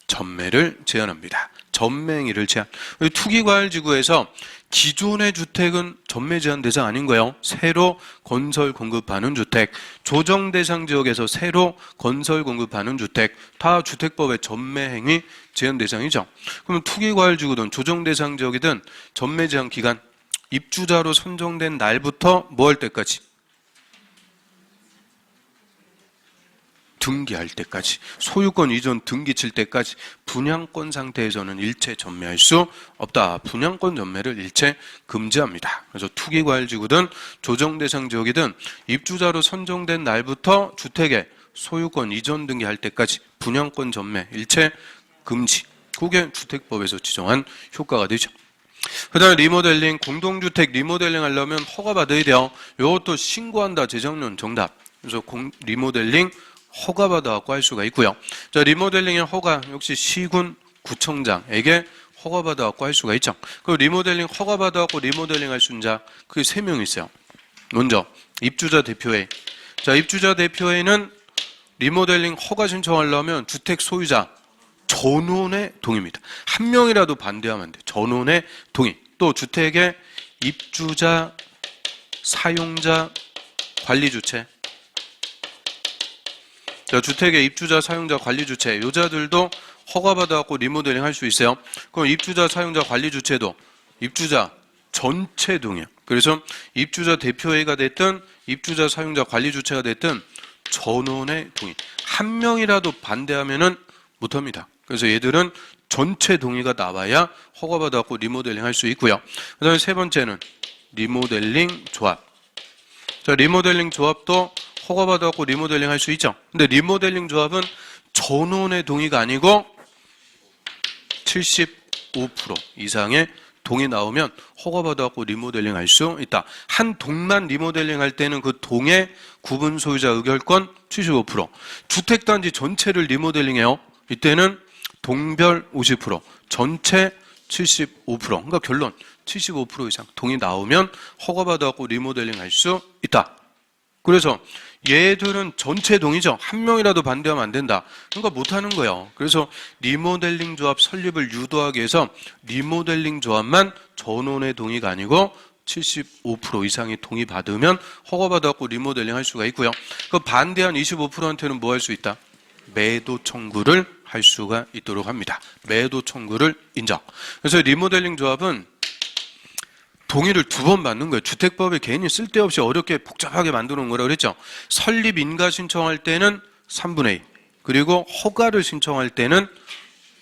전매를 제한합니다. 전매행위를 제한. 투기과열지구에서 기존의 주택은 전매 제한 대상 아닌 거예요. 새로 건설 공급하는 주택, 조정대상 지역에서 새로 건설 공급하는 주택, 다 주택법의 전매행위 제한 대상이죠. 그럼 투기과열지구든 조정대상 지역이든 전매 제한 기간, 입주자로 선정된 날부터 뭐 할 때까지? 등기할 때까지, 소유권 이전 등기 칠 때까지 분양권 상태에서는 일체 전매할 수 없다. 분양권 전매를 일체 금지합니다. 그래서 투기과열지구든 조정대상 지역이든 입주자로 선정된 날부터 주택의 소유권 이전 등기할 때까지 분양권 전매 일체 금지. 그게 주택법에서 지정한 효과가 되죠. 그 다음에 리모델링, 공동주택 리모델링 하려면 허가받아야 돼요. 이것도 신고한다. 재작년 정답. 그래서 리모델링 허가받아갖고 할 수가 있고요. 자, 리모델링의 허가 역시 시군 구청장에게 허가받아갖고 할 수가 있죠. 그리고 리모델링 허가받아갖고 리모델링 할 수 있는 자, 그게 3명 있어요. 먼저 입주자 대표회의. 자, 입주자 대표회의는 리모델링 허가 신청하려면 주택 소유자 전원의 동의입니다. 한 명이라도 반대하면 안 돼요. 전원의 동의. 또 주택의 입주자, 사용자, 관리주체. 자, 주택의 입주자, 사용자, 관리주체 요자들도 허가받아갖고 리모델링 할 수 있어요. 그럼 입주자, 사용자, 관리주체도 입주자 전체 동의요. 그래서 입주자 대표회의가 됐든 입주자, 사용자, 관리주체가 됐든 전원의 동의. 한 명이라도 반대하면은 못합니다. 그래서 얘들은 전체 동의가 나와야 허가받아갖고 리모델링 할 수 있고요. 그 다음에 세 번째는 리모델링 조합. 자, 리모델링 조합도 허가받아갖고 리모델링 할 수 있죠. 근데 리모델링 조합은 전원의 동의가 아니고 75% 이상의 동의 나오면 허가받아갖고 리모델링 할 수 있다. 한 동만 리모델링 할 때는 그 동의 구분 소유자 의결권 75%. 주택단지 전체를 리모델링해요. 이때는 동별 50%, 전체 75%. 그러니까 결론 75% 이상 동의 나오면 허가받아갖고 리모델링 할 수 있다. 그래서 얘들은 전체 동의죠. 한 명이라도 반대하면 안 된다. 그러니까 못하는 거예요. 그래서 리모델링 조합 설립을 유도하기 위해서 리모델링 조합만 전원의 동의가 아니고 75% 이상의 동의 받으면 허가받아갖고 리모델링 할 수가 있고요. 그 반대한 25%한테는 뭐 할 수 있다? 매도 청구를 할 수가 있도록 합니다. 매도 청구를 인정. 그래서 리모델링 조합은 동의를 2번 받는 거예요. 주택법에 괜히 쓸데없이 어렵게 복잡하게 만들어 놓은 거라고 그랬죠. 설립 인가 신청할 때는 3분의 2. 그리고 허가를 신청할 때는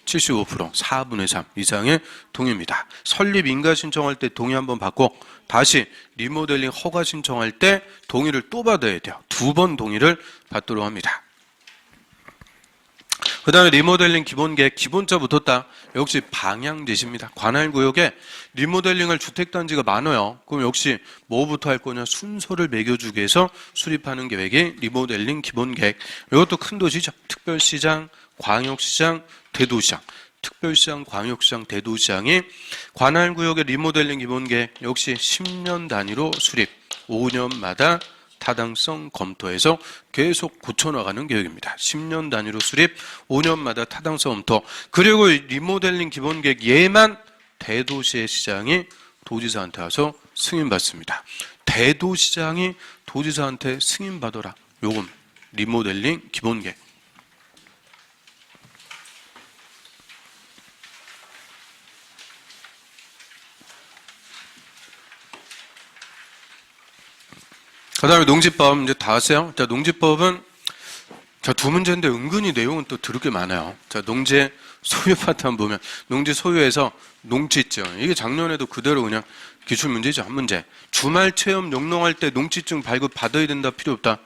75%, 4분의 3 이상의 동의입니다. 설립 인가 신청할 때 동의 한번 받고 다시 리모델링 허가 신청할 때 동의를 또 받아야 돼요. 2번 동의를 받도록 합니다. 그 다음에 리모델링 기본계획, 기본자 붙었다. 역시 방향제시입니다. 관할구역에 리모델링할 주택단지가 많아요. 그럼 역시 뭐부터 할 거냐? 순서를 매겨주기 위해서 수립하는 계획이 리모델링 기본계획. 이것도 큰 도시죠. 특별시장, 광역시장, 대도시장. 특별시장, 광역시장, 대도시장이 관할구역의 리모델링 기본계획 역시 10년 단위로 수립. 5년마다 타당성 검토해서 계속 고쳐나가는 계획입니다. 10년 단위로 수립, 5년마다 타당성 검토. 그리고 리모델링 기본계획 얘만 대도시의 시장이 도지사한테 와서 승인받습니다. 대도시장이 도지사한테 승인받아라. 요건 리모델링 기본계획. 그 다음에 농지법 이제 다 왔어요. 자, 농지법은 자, 2문제인데 은근히 내용은 또 들을 게 많아요. 자, 농지 소유 파트 한번 보면 농지 소유에서 농지증. 이게 작년에도 그대로 그냥 기출문제죠. 한 문제. 주말 체험 용농할 때 농지증 발급 받아야 된다 필요 없다.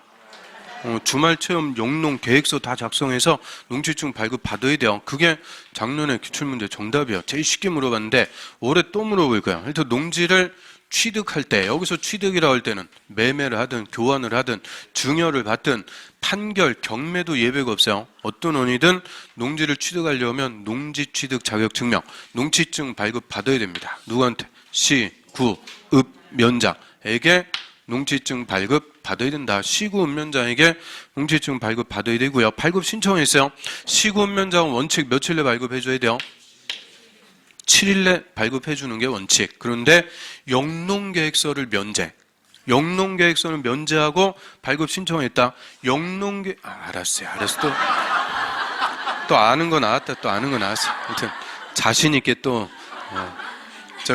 주말 체험 용농 계획서 다 작성해서 농지증 발급 받아야 돼요. 그게 작년에 기출문제 정답이에요. 제일 쉽게 물어봤는데 올해 또 물어볼 거예요. 일단 농지를 취득할 때, 여기서 취득이라고 할 때는 매매를 하든 교환을 하든 증여를 받든 판결, 경매도 예외가 없어요. 어떤 원이든 농지를 취득하려면 농지 취득 자격 증명, 농지증 발급 받아야 됩니다. 누구한테? 시, 구, 읍, 면장에게 농지증 발급 받아야 된다. 시구 읍면장에게 농지증 발급 받아야 되고요. 발급 신청했어요. 시구 읍면장은 원칙 며칠 내 발급해 줘야 돼요? 7일 내 발급해 주는 게 원칙. 그런데 영농계획서를 면제. 영농계획서는 면제하고 발급 신청했다. 알았어요. 또 아는 거 나왔다. 또 아는 거 나왔어. 하여튼 자신 있게 또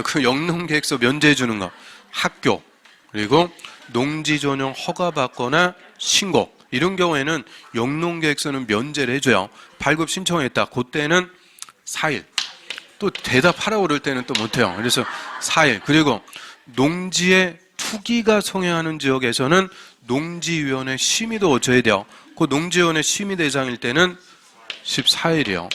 그 영농계획서 면제해 주는 거. 학교 그리고 농지 전용 허가받거나 신고 이런 경우에는 영농계획서는 면제를 해줘요. 발급 신청했다. 그때는 4일. 또 대답하라고 그럴 때는 또 못해요. 그래서 4일. 그리고 농지에 투기가 성행하는 지역에서는 농지위원회 심의도 거쳐야 돼요. 그 농지위원회 심의 대상일 때는 14일이요.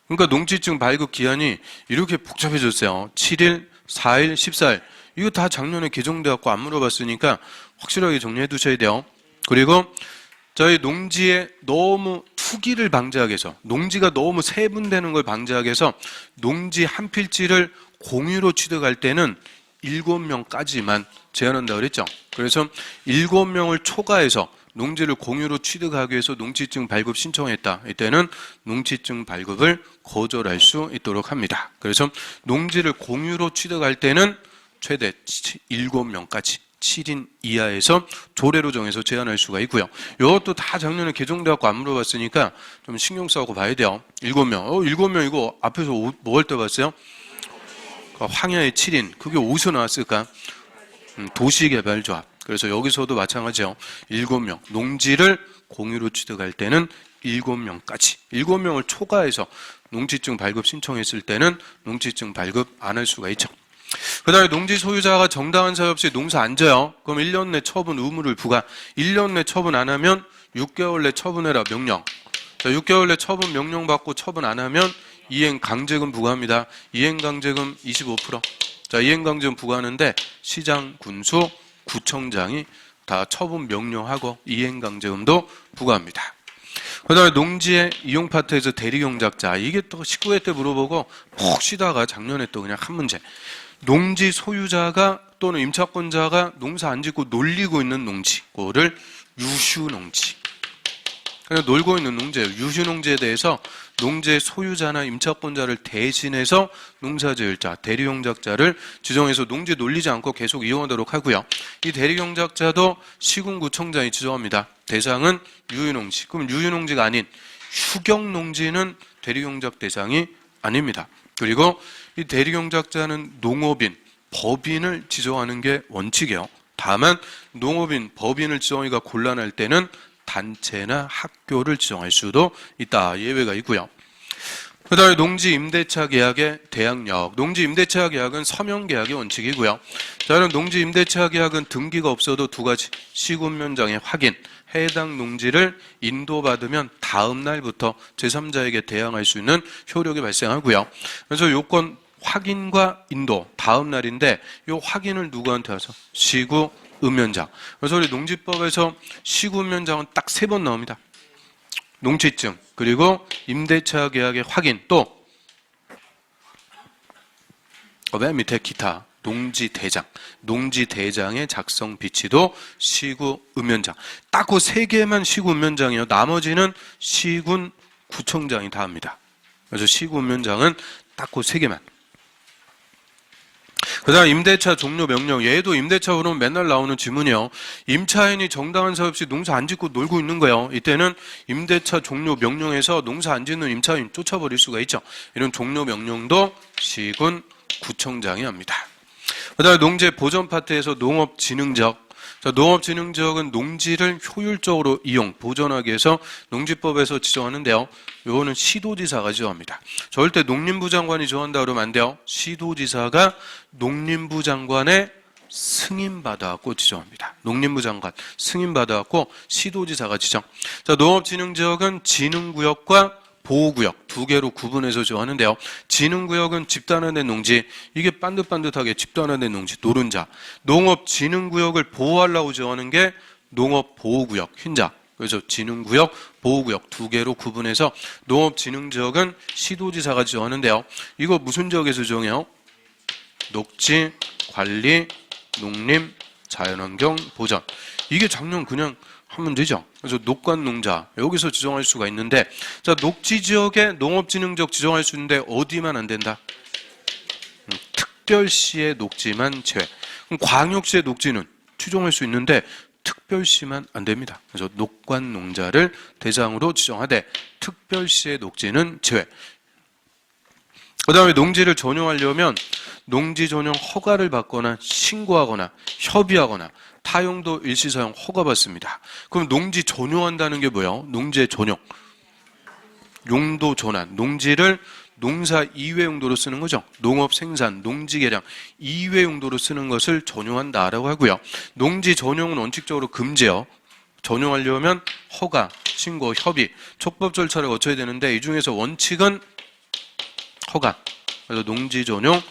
그러니까 농지증 발급 기한이 이렇게 복잡해졌어요. 7일, 4일, 14일. 이거 다 작년에 개정돼갖고 안 물어봤으니까 확실하게 정리해 두셔야 돼요. 그리고 저희 농지에 너무 투기를 방지하기 위해서, 농지가 너무 세분되는 걸 방지하기 위해서 농지 한 필지를 공유로 취득할 때는 7명까지만 제한한다고 그랬죠. 그래서 7명을 초과해서 농지를 공유로 취득하기 위해서 농지증 발급 신청했다. 이때는 농지증 발급을 거절할 수 있도록 합니다. 그래서 농지를 공유로 취득할 때는 최대 7명까지 7인 이하에서 조례로 정해서 제한할 수가 있고요. 이것도 다 작년에 개정돼갖고 안 물어봤으니까 좀 신경 써갖고 봐야 돼요. 7명. 7명 이거 앞에서 뭐 할 때 봤어요? 황야의 7인. 그게 어디서 나왔을까? 도시개발조합. 그래서 여기서도 마찬가지요. 7명. 농지를 공유로 취득할 때는 7명까지. 7명을 초과해서 농지증 발급 신청했을 때는 농지증 발급 안 할 수가 있죠. 그 다음에 농지 소유자가 정당한 사유 없이 농사 안 져요. 그럼 1년 내 처분 의무를 부과. 1년 내 처분 안 하면 6개월 내 처분해라 명령. 자, 6개월 내 처분 명령 받고 처분 안 하면 이행 강제금 부과합니다. 이행 강제금 25%. 자, 이행 강제금 부과하는데 시장, 군수, 구청장이 다 처분 명령하고 이행 강제금도 부과합니다. 그 다음에 농지의 이용파트에서 대리경작자. 이게 또 19회 때 물어보고 푹 쉬다가 작년에 또 그냥 한 문제. 농지 소유자가 또는 임차권자가 농사 안 짓고 놀리고 있는 농지. 그거를 유휴농지. 그냥 놀고 있는 농지예요. 유휴농지에 대해서 농지의 소유자나 임차권자를 대신해서 농사지을자, 대리경작자를 지정해서 농지 놀리지 않고 계속 이용하도록 하고요. 이 대리경작자도 시군구청장이 지정합니다. 대상은 유휴농지. 그럼 유휴농지가 아닌 휴경농지는 대리경작 대상이 아닙니다. 그리고 이 대리경작자는 농업인, 법인을 지정하는 게 원칙이에요. 다만 농업인, 법인을 지정하기가 곤란할 때는 단체나 학교를 지정할 수도 있다. 예외가 있고요. 그 다음에 농지 임대차 계약의 대항력. 농지 임대차 계약은 서명 계약의 원칙이고요. 자, 그럼 농지 임대차 계약은 등기가 없어도 두 가지. 시군면장의 확인. 해당 농지를 인도받으면 다음 날부터 제3자에게 대항할 수 있는 효력이 발생하고요. 그래서 요건 확인과 인도 다음 날인데 요 확인을 누구한테 하죠? 시구 읍면장. 그래서 우리 농지법에서 시구 읍면장은 딱 3번 나옵니다. 농지증 그리고 임대차 계약의 확인 또 맨 밑에 기타 농지대장. 농지대장의 작성 비치도 시구 읍면장. 딱 그 3개만 시구 읍면장이에요. 나머지는 시군 구청장이 다 합니다. 그래서 시구 읍면장은 딱 그 3개만. 그 다음 임대차 종료 명령. 얘도 임대차 그러면 맨날 나오는 질문이요. 임차인이 정당한 사유 없이 농사 안 짓고 놀고 있는 거예요. 이때는 임대차 종료 명령에서 농사 안 짓는 임차인 쫓아버릴 수가 있죠. 이런 종료 명령도 시군 구청장이 합니다. 그 다음에 농지 보전 파트에서 농업진흥지역. 자, 농업진흥지역은 농지를 효율적으로 이용, 보존하기 위해서 농지법에서 지정하는데요. 요거는 시도지사가 지정합니다. 절대 농림부 장관이 지정한다 그러면 안 돼요. 시도지사가 농림부 장관의 승인받아갖고 지정합니다. 농림부 장관 승인받아갖고 시도지사가 지정. 자, 농업진흥지역은 진흥구역과 보호구역 두 개로 구분해서 지정하는데요. 진흥구역은 집단화된 농지, 이게 반듯반듯하게 집단화된 농지, 노른자. 농업진흥구역을 보호하려고 지정하는 게 농업보호구역, 흰자. 그래서 진흥구역, 보호구역 두 개로 구분해서 농업진흥지역은 시도지사가 지정하는데요. 이거 무슨 지역에서 지정해요? 녹지, 관리, 농림, 자연환경, 보전. 이게 작년 그냥 하면 되죠. 그래서 녹관농자 여기서 지정할 수가 있는데, 자, 녹지지역에 농업진흥지역 지정할 수 있는데 어디만 안 된다? 특별시의 녹지만 제외. 그럼 광역시의 녹지는 추정할 수 있는데 특별시만 안 됩니다. 그래서 녹관농자를 대상으로 지정하되 특별시의 녹지는 제외. 그 다음에 농지를 전용하려면 농지 전용 허가를 받거나 신고하거나 협의하거나 타용도 일시사용 허가받습니다. 그럼 농지 전용한다는 게 뭐예요? 농지의 전용. 용도 전환. 농지를 농사 이외 용도로 쓰는 거죠. 농업 생산, 농지 개량 이외 용도로 쓰는 것을 전용한다라고 하고요. 농지 전용은 원칙적으로 금지예요. 전용하려면 허가, 신고, 협의, 촉법 절차를 거쳐야 되는데 이 중에서 원칙은 허가. 그래서 농지 전용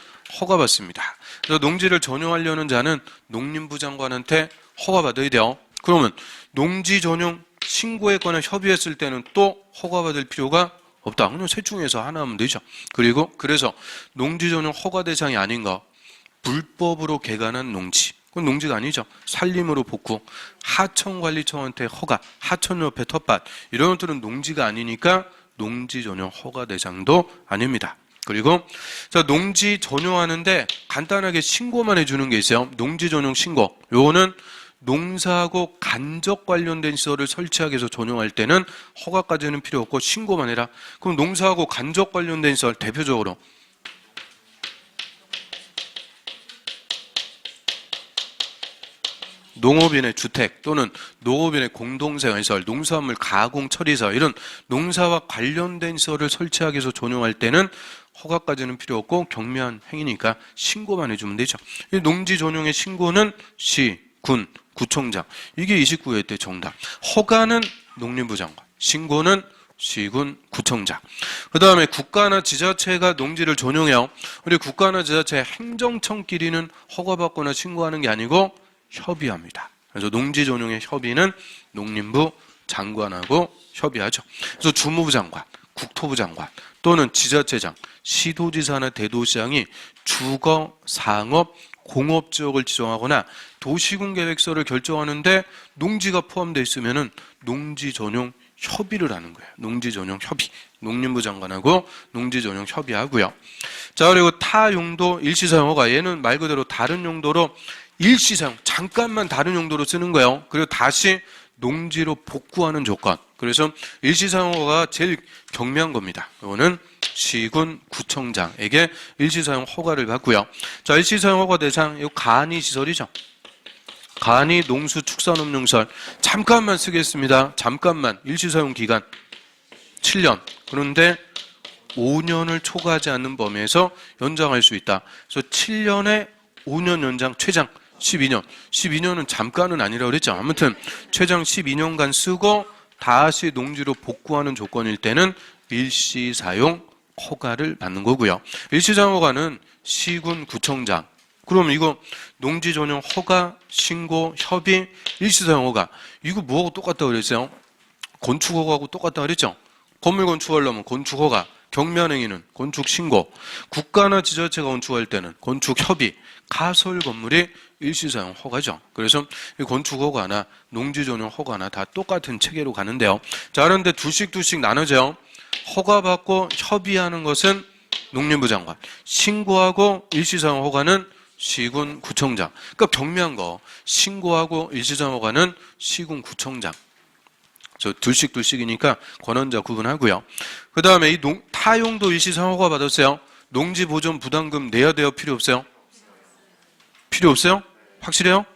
허가받습니다. 그래서 농지를 전용하려는 자는 농림부 장관한테 허가받아야 돼요. 그러면 농지 전용 신고했거나 협의했을 때는 또 허가받을 필요가 없다. 그냥 셋 중에서 하나 하면 되죠. 그리고 그래서 농지 전용 허가 대상이 아닌 거, 불법으로 개간한 농지. 그건 농지가 아니죠. 산림으로 복구, 하천관리청한테 허가, 하천옆에 텃밭 이런 것들은 농지가 아니니까 농지 전용 허가 대상도 아닙니다. 그리고 자, 농지 전용하는데 간단하게 신고만 해주는 게 있어요. 농지 전용 신고. 요거는 농사하고 간접 관련된 시설을 설치하기 위해서 전용할 때는 허가까지는 필요 없고 신고만 해라. 그럼 농사하고 간접 관련된 시설 대표적으로 농업인의 주택 또는 농업인의 공동생활시설, 농수산물 가공 처리시설 이런 농사와 관련된 시설을 설치하기 위해서 전용할 때는 허가까지는 필요 없고 경미한 행위니까 신고만 해주면 되죠. 이 농지 전용의 신고는 시, 군, 구청장. 이게 29회 때 정답. 허가는 농림부 장관, 신고는 시군, 구청장. 그 다음에 국가나 지자체가 농지를 전용해요. 우리 국가나 지자체 행정청끼리는 허가받거나 신고하는 게 아니고 협의합니다. 그래서 농지 전용의 협의는 농림부 장관하고 협의하죠. 그래서 주무부 장관, 국토부 장관 또는 지자체장, 시도지사나 대도시장이 주거, 상업, 공업지역을 지정하거나 도시군계획서를 결정하는데 농지가 포함되어 있으면은 농지 전용 협의를 하는 거예요. 농지 전용 협의. 농림부 장관하고 농지 전용 협의하고요. 자, 그리고 타용도 일시사용허가. 얘는 말 그대로 다른 용도로 일시사용, 잠깐만 다른 용도로 쓰는 거예요. 그리고 다시 농지로 복구하는 조건. 그래서 일시사용허가가 제일 경미한 겁니다. 이거는 시군, 구청장에게 일시사용 허가를 받고요. 자, 일시사용 허가 대상, 이거 간이 시설이죠. 간이 농수축산업용시설. 잠깐만 쓰겠습니다. 잠깐만. 일시사용 기간 7년. 그런데 5년을 초과하지 않는 범위에서 연장할 수 있다. 그래서 7년에 5년 연장 최장 12년. 12년은 잠깐은 아니라고 그랬죠. 아무튼 최장 12년간 쓰고 다시 농지로 복구하는 조건일 때는 일시사용 허가를 받는 거고요. 일시사용 허가는 시군, 구청장. 그럼 이거 농지 전용 허가, 신고, 협의, 일시사용 허가. 이거 뭐하고 똑같다고 그랬어요? 건축 허가하고 똑같다고 그랬죠? 건물 건축하려면 건축 허가, 경미한 행위는 건축 신고, 국가나 지자체가 건축할 때는 건축 협의, 가설 건물이 일시사용 허가죠. 그래서 건축 허가나 농지 전용 허가나 다 똑같은 체계로 가는데요. 자, 그런데 둘씩 나눠져요. 허가받고 협의하는 것은 농림부 장관, 신고하고 일시사용 허가는 시군, 구청장. 그러니까 경미한 거 신고하고 일시사용 허가는 시군, 구청장. 저 둘씩이니까 권한자 구분하고요. 그 다음에 이 타용도 일시사용 허가 받았어요. 농지 보존 부담금 내야 돼요? 필요 없어요? 필요 없어요? 확실해요?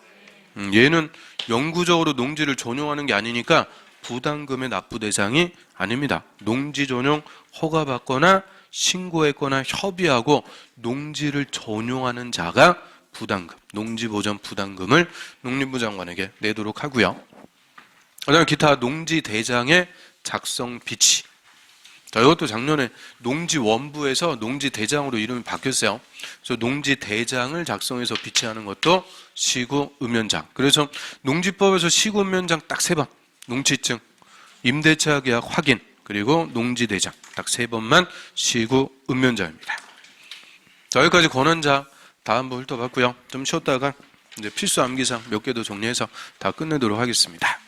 얘는 영구적으로 농지를 전용하는 게 아니니까 부담금의 납부 대상이 아닙니다. 농지 전용 허가받거나 신고했거나 협의하고 농지를 전용하는 자가 부담금, 농지 보전 부담금을 농림부 장관에게 내도록 하고요. 그다음에 기타 농지 대장의 작성 비치. 자, 이것도 작년에 농지원부에서 농지대장으로 이름이 바뀌었어요. 그래서 농지대장을 작성해서 비치하는 것도 시구읍면장. 그래서 농지법에서 시구읍면장 딱 3번. 농지증, 임대차 계약 확인, 그리고 농지대장 딱 3번만 시구읍면장입니다. 자, 여기까지 권한자 다 한번 훑어봤고요. 좀 쉬었다가 이제 필수 암기사항 몇 개 더 정리해서 다 끝내도록 하겠습니다.